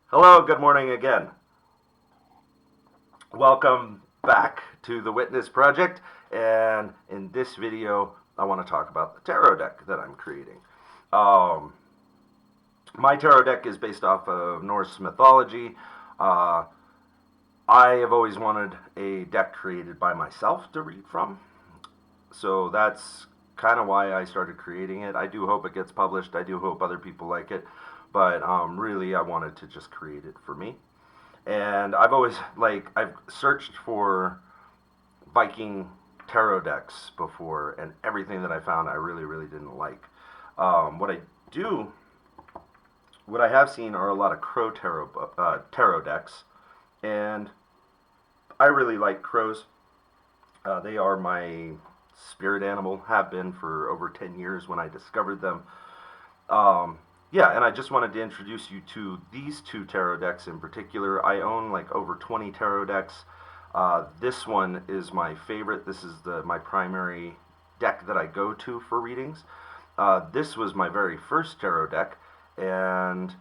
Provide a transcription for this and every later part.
Hello, good morning again. Welcome back to the Witness Project, and in this video, I want to talk about the tarot deck that I'm creating. Um, my tarot deck is based off of Norse mythology. Uh, I have always wanted a deck created by myself to read from, so that's kind of why I started creating it. I do hope it gets published. I do hope other people like it, but really, I wanted to just create it for me. And I've searched for Viking tarot decks before, and everything that I found I really didn't like. What I do, what I have seen are a lot of crow tarot decks, and I really like crows. They are my spirit animal, have been for over 10 years when I discovered them. Yeah, and I just wanted to introduce you to these two tarot decks in particular. I own like over 20 tarot decks. This one is my favorite. This is my primary deck that I go to for readings. This was my very first tarot deck, and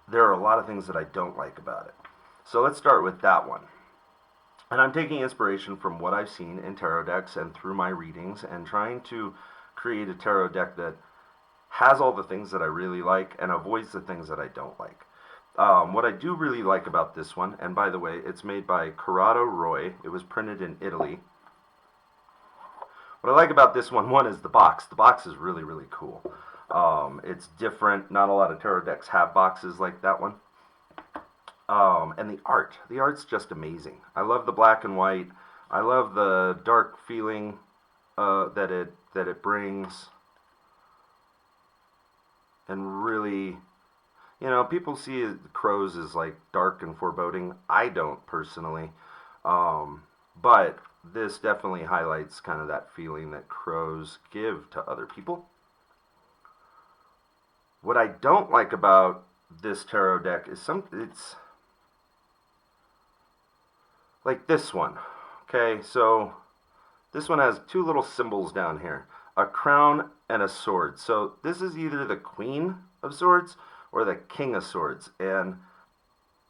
there are a lot of things that I don't like about it. So let's start with that one. And I'm taking inspiration from what I've seen in tarot decks and through my readings and trying to create a tarot deck that has all the things that I really like and avoids the things that I don't like. What I do really like about this one, and by the way, it's made by Corrado Roy. It was printed in Italy. What I like about this one is the box. The box is really cool. It's different. Not a lot of tarot decks have boxes like that one. And the art. The art's just amazing. I love the black and white. I love the dark feeling that it brings. And really, people see crows as like dark and foreboding. I don't personally, but this definitely highlights kind of that feeling that crows give to other people. What I don't like about this tarot deck is it's like this one. Okay, so this one has two little symbols down here, a crown and a sword. So this is either the Queen of Swords or the King of Swords, and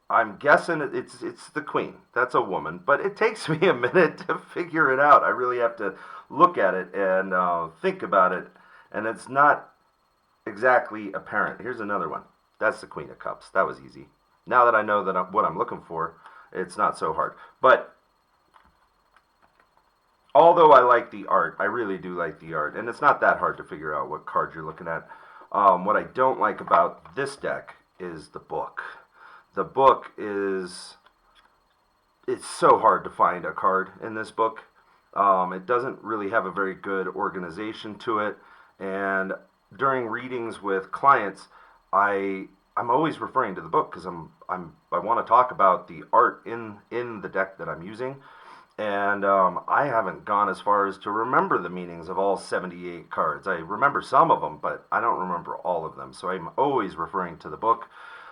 I'm guessing it's the Queen. That's a woman, but it takes me a minute to figure it out. I really have to look at it and think about it, and it's not exactly apparent. Here's another one. That's the Queen of Cups. That was easy. Now that I know what I'm looking for, it's not so hard. But although I like the art, I really do like the art, and it's not that hard to figure out what card you're looking at. What I don't like about this deck is the book. The book is, it's so hard to find a card in this book. It doesn't really have a very good organization to it, and during readings with clients, I'm always referring to the book because I want to talk about the art in the deck that I'm using, and I haven't gone as far as to remember the meanings of all 78 cards. I remember some of them, but I don't remember all of them. So I'm always referring to the book.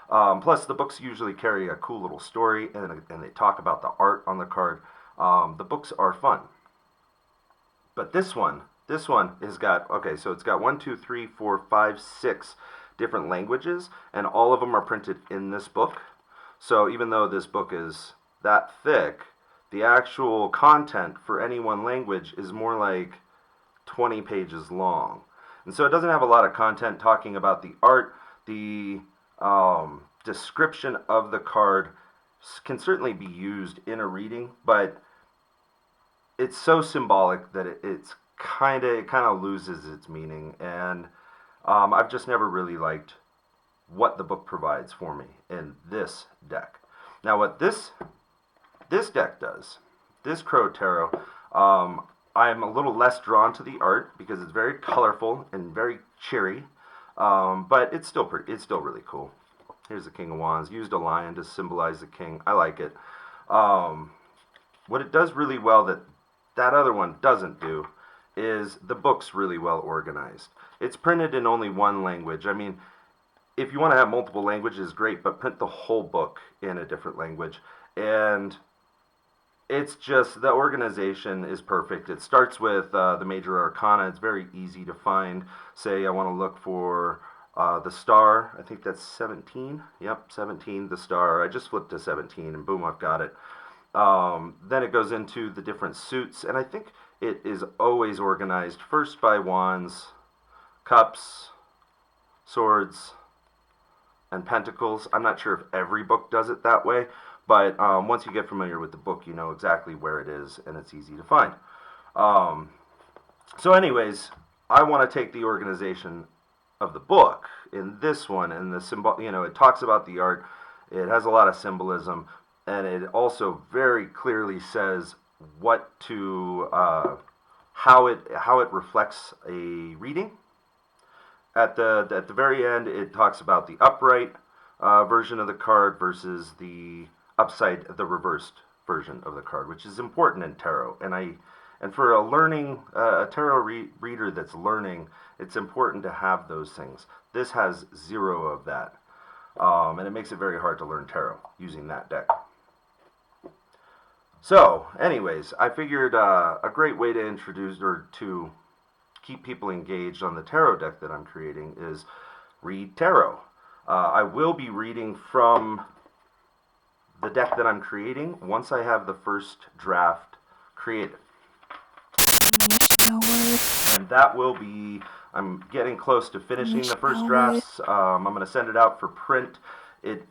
Plus, the books usually carry a cool little story, and they talk about the art on the card. The books are fun. But this one has got, okay, so it's got 6 different languages, and all of them are printed in this book. So even though this book is that thick, the actual content for any one language is more like 20 pages long. And so it doesn't have a lot of content talking about the art. The description of the card can certainly be used in a reading, but it's so symbolic that it kind of loses its meaning. And I've just never really liked what the book provides for me in this deck. Now, what this deck does, this Crow Tarot, I'm a little less drawn to the art because it's very colorful and very cheery, but it's still really cool. Here's the King of Wands. Used a lion to symbolize the king. I like it. What it does really well that other one doesn't do is the book's really well organized. It's printed in only one language. I mean, if you want to have multiple languages, great, but print the whole book in a different language. And it's just, the organization is perfect. It starts with the major arcana. It's very easy to find. Say I want to look for The star, I think that's 17. Yep, 17, the star. I just flipped to 17 and boom, I've got it. Then it goes into the different suits, and I think it is always organized first by wands, cups, swords, and pentacles. I'm not sure if every book does it that way, but once you get familiar with the book, you know exactly where it is, and it's easy to find. Um, so, anyways, I want to take the organization of the book in this one, and the symbol. You know, it talks about the art. It has a lot of symbolism, and it also very clearly says what to how it reflects a reading. At the very end, it talks about the upright version of the card versus the reversed version of the card, which is important in tarot. And for a tarot reader that's learning, it's important to have those things. This has zero of that, and it makes it very hard to learn tarot using that deck. So, anyways, I figured a great way to introduce or to keep people engaged on the tarot deck that I'm creating is read tarot. I will be reading from the deck that I'm creating once I have the first draft created. And that will be, I'm getting close to finishing the first drafts. I'm going to send it out for print. In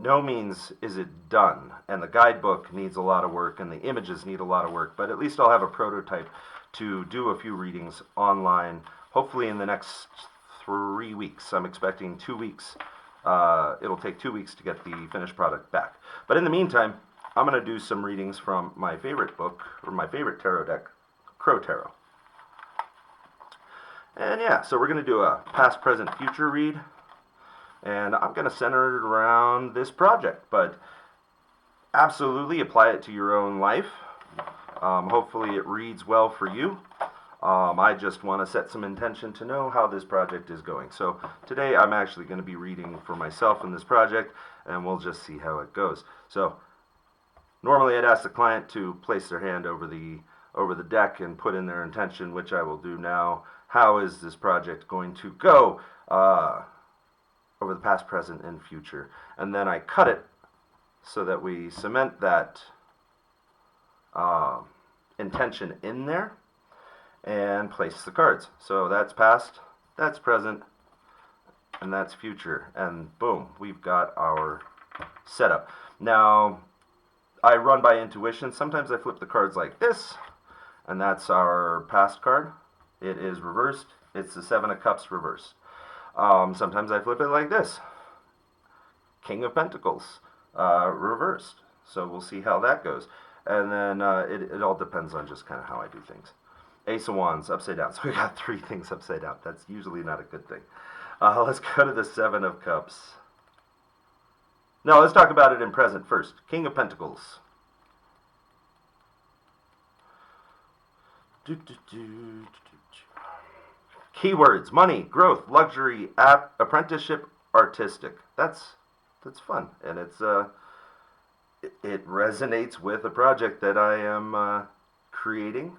no means is it done, and the guidebook needs a lot of work, and the images need a lot of work, but at least I'll have a prototype to do a few readings online, hopefully in the next 3 weeks. I'm expecting 2 weeks. It'll take 2 weeks to get the finished product back. But in the meantime, I'm going to do some readings from my favorite book, or my favorite tarot deck, Crow Tarot. And yeah, so we're going to do a past, present, future read. And I'm going to center it around this project, but absolutely apply it to your own life. Hopefully it reads well for you. I just want to set some intention to know how this project is going. So today I'm actually going to be reading for myself in this project, and we'll just see how it goes. So normally I'd ask the client to place their hand over the deck and put in their intention, which I will do now. How is this project going to go over the past, present, and future? And then I cut it so that we cement that intention in there and place the cards. So that's past, that's present, and that's future. And boom, we've got our setup. Now, I run by intuition. Sometimes I flip the cards like this, and that's our past card. It is reversed. It's the Seven of Cups reversed. Sometimes I flip it like this. King of Pentacles reversed. So we'll see how that goes. And then it all depends on just kind of how I do things. Ace of Wands upside down. So we got 3 things upside down. That's usually not a good thing. Let's go to the Seven of Cups. No, let's talk about it in present first. King of Pentacles. Keywords: money, growth, luxury, apprenticeship, artistic. That's fun, and it resonates with a project that I am creating.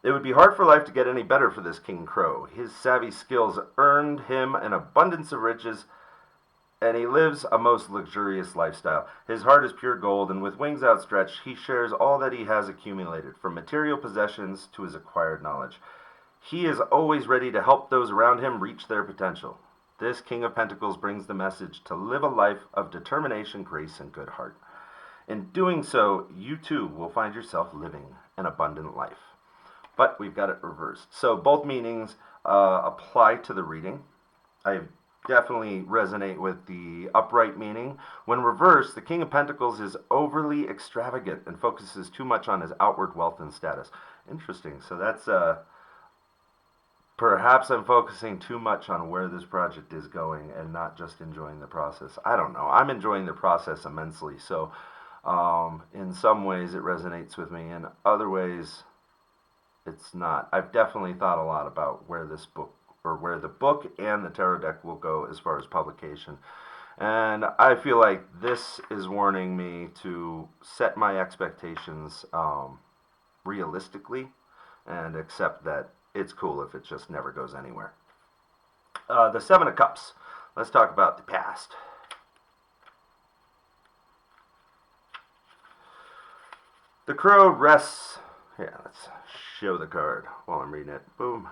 It would be hard for life to get any better for this King Crow. His savvy skills earned him an abundance of riches, and he lives a most luxurious lifestyle. His heart is pure gold, and with wings outstretched, he shares all that he has accumulated, from material possessions to his acquired knowledge. He is always ready to help those around him reach their potential. This King of Pentacles brings the message to live a life of determination, grace, and good heart. In doing so, you too will find yourself living an abundant life. But we've got it reversed. So both meanings apply to the reading. I definitely resonate with the upright meaning. When reversed, the King of Pentacles is overly extravagant and focuses too much on his outward wealth and status. Interesting. So that's perhaps I'm focusing too much on where this project is going and not just enjoying the process. I don't know. I'm enjoying the process immensely. So in some ways it resonates with me. In other ways, it's not. I've definitely thought a lot about where this book, or where the book and the tarot deck will go as far as publication. And I feel like this is warning me to set my expectations realistically and accept that it's cool if it just never goes anywhere. The Seven of Cups. Let's talk about the past. The Crow rests. Yeah, let's show the card while I'm reading it. Boom.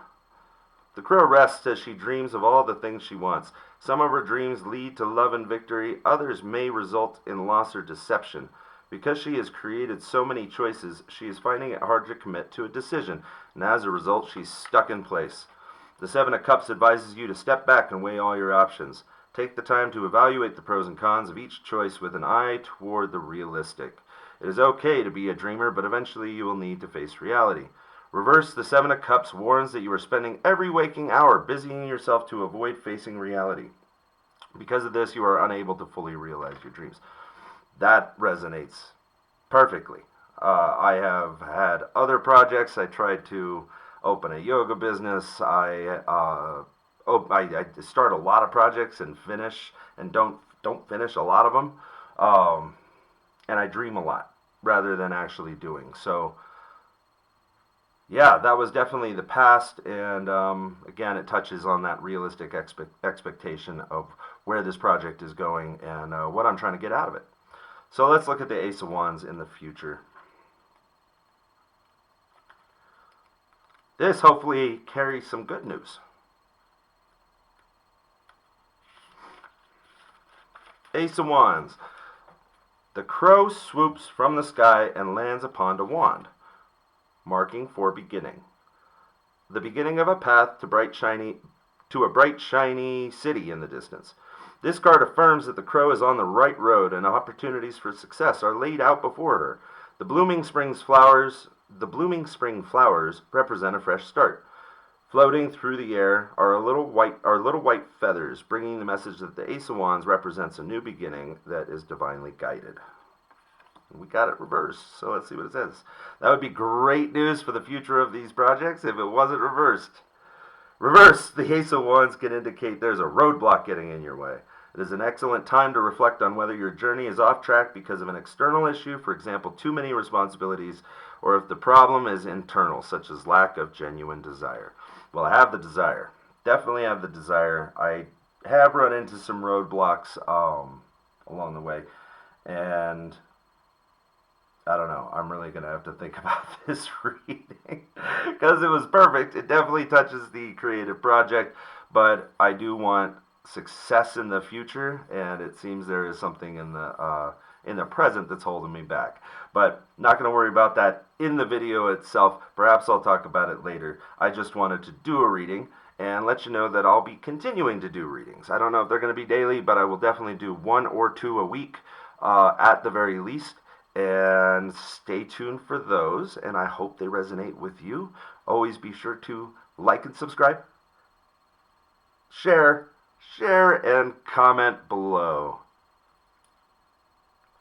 The Crow rests as she dreams of all the things she wants. Some of her dreams lead to love and victory. Others may result in loss or deception. Because she has created so many choices, she is finding it hard to commit to a decision, and as a result, she's stuck in place. The Seven of Cups advises you to step back and weigh all your options. Take the time to evaluate the pros and cons of each choice with an eye toward the realistic. It is okay to be a dreamer, but eventually you will need to face reality. Reverse, the Seven of Cups warns that you are spending every waking hour busying yourself to avoid facing reality. Because of this, you are unable to fully realize your dreams. That resonates perfectly. I have had other projects. I tried to open a yoga business. I start a lot of projects and finish and don't finish a lot of them. And I dream a lot rather than actually doing. So yeah, that was definitely the past, and again, it touches on that realistic expectation of where this project is going and what I'm trying to get out of it. So let's look at the Ace of Wands in the future. This hopefully carries some good news. Ace of Wands. The crow swoops from the sky and lands upon a wand, marking for beginning. The beginning of a path to a bright shiny city in the distance. This card affirms that the crow is on the right road and opportunities for success are laid out before her. The blooming spring flowers represent a fresh start. Floating through the air are little white feathers, bringing the message that the Ace of Wands represents a new beginning that is divinely guided. We got it reversed, so let's see what it says. That would be great news for the future of these projects if it wasn't reversed. Reverse, the Ace of Wands can indicate there's a roadblock getting in your way. It is an excellent time to reflect on whether your journey is off track because of an external issue, for example, too many responsibilities, or if the problem is internal, such as lack of genuine desire. Well, I have the desire. Definitely have the desire. I have run into some roadblocks along the way, and I don't know. I'm really going to have to think about this reading because it was perfect. It definitely touches the creative project, but I do want success in the future, and it seems there is something in the present that's holding me back. But not going to worry about that in the video itself. Perhaps I'll talk about it later. I just wanted to do a reading and let you know that I'll be continuing to do readings. I don't know if they're going to be daily, but I will definitely do 1 or 2 a week at the very least. And stay tuned for those, and I hope they resonate with you. Always be sure to like and subscribe, share, and comment below.